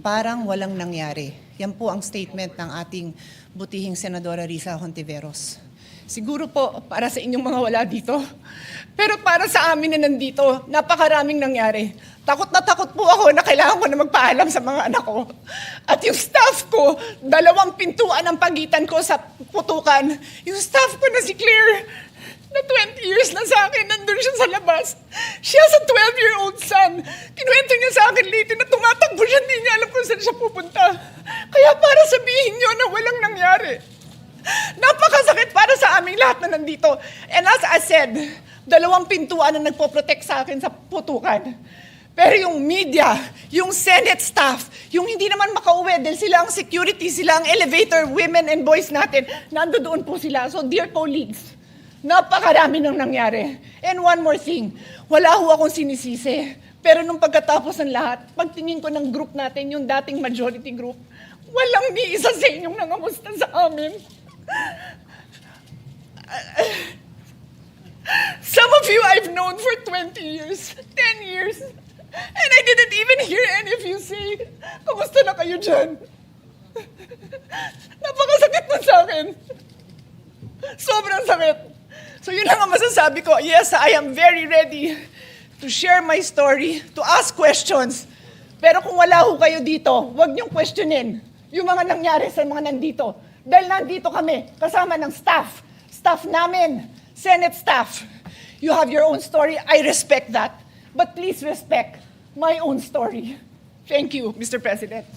parang walang nangyari. Yan po ang statement ng ating butihing Senadora Risa Hontiveros. Siguro po para sa inyong mga wala dito. Pero para sa amin na nandito, napakaraming nangyari. Takot na takot po ako na kailangan ko na magpaalam sa mga anak ko. At yung staff ko, 2 pintuan ang pagitan ko sa putukan. Yung staff ko na si Claire, na 20 years na sa akin, nandun siya sa labas. Siya sa 12-year-old son. Kinuwento niya sa akin late na tumatakbo siya, hindi niya alam kung saan siya pupunta. Kaya para sabihin niyo na walang nangyari. Napakasakit para sa aming lahat na nandito. And as I said, 2 pintuan na nagpo-protect sa akin sa putukan. Pero yung media, yung Senate staff, yung hindi naman makauwi dahil sila ang security, sila ang elevator, women and boys natin, nandoon po sila. So dear colleagues, napakarami nang nangyari. And one more thing, wala ho akong sinisisi. Pero nung pagkatapos ng lahat, pagtingin ko ng group natin, yung dating majority group, walang ni isa sa inyong nangamusta sa amin. Some of you I've known for 20 years, 10 years, and I didn't even hear any of you say, kamusta na kayo dyan? Napakasakit nun sa akin. Sobrang sakit. So yun lang ang masasabi ko. Yes, I am very ready to share my story, to ask questions. Pero kung wala ho kayo dito, huwag niyong questionin yung mga nangyari sa mga nandito. Dahil nandito kami, kasama ng staff. Staff namin, Senate staff. You have your own story. I respect that. But please respect my own story. Thank you, Mr. President.